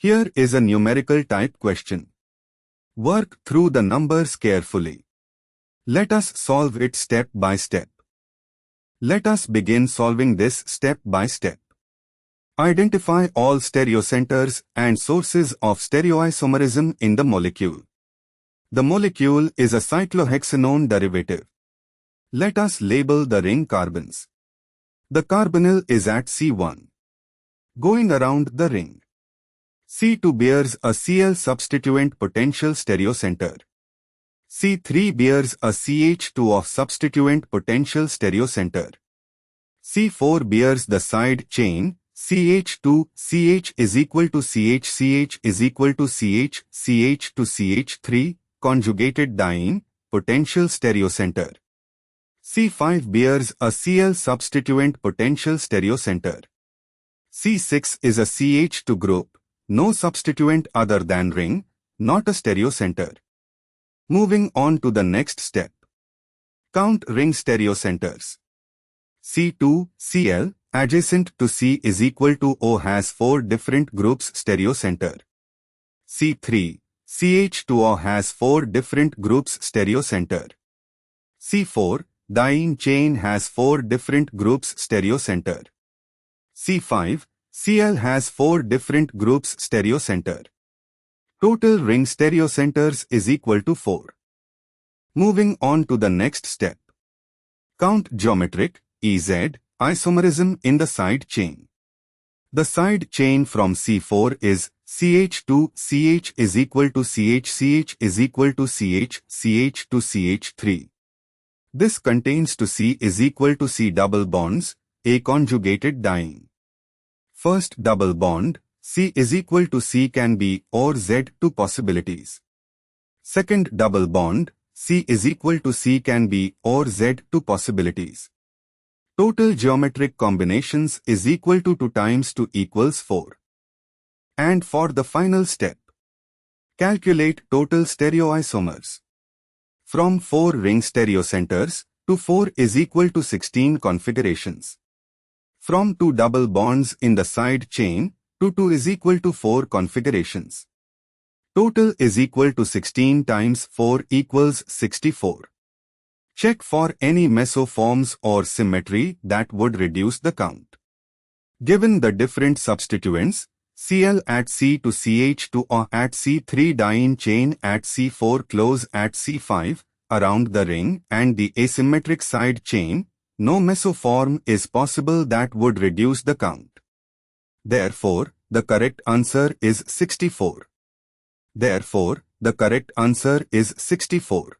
Here is a numerical type question. Work through the numbers carefully. Let us solve it step by step. Let us begin solving this step by step. Identify all stereocenters and sources of stereoisomerism in the molecule. The molecule is a cyclohexanone derivative. Let us label the ring carbons. The carbonyl is at C1. Going around the ring, C2 bears a Cl substituent potential stereocenter. C3 bears a CH2 of substituent potential stereocenter. C4 bears the side chain CH2 CH is equal to CH CH is equal to CH CH to CH3 conjugated diene potential stereocenter. C5 bears a Cl substituent potential stereocenter. C6 is a CH2 group, no substituent other than ring, not a stereocenter. Moving on to the next step. Count ring stereocenters. C2 Cl adjacent to C is equal to O has 4 different groups stereocenter. C3 CH2O has 4 different groups stereocenter. C4 diene chain has 4 different groups stereocenter. C5 Cl has 4 different groups stereocenter. Total ring stereocenters is equal to 4. Moving on to the next step. Count geometric, EZ, isomerism in the side chain. The side chain from C4 is CH2 CH is equal to CH CH is equal to CH CH to CH3. This contains to C is equal to C double bonds, A conjugated diene. First double bond, C is equal to C can be or Z two possibilities. Second double bond, C is equal to C can be or Z two possibilities. Total geometric combinations is equal to 2 times 2 equals 4. And for the final step, calculate total stereoisomers. From 4 ring stereocenters, to 4 is equal to 16 configurations. From 2 double bonds in the side chain, to 2 is equal to 4 configurations. Total is equal to 16 times 4 equals 64. Check for any mesoforms or symmetry that would reduce the count. Given the different substituents, Cl at C to CH2 or at C3 diene chain at C4 close at C5, around the ring and the asymmetric side chain, no mesoform is possible that would reduce the count. Therefore, the correct answer is 64. Therefore, the correct answer is 64.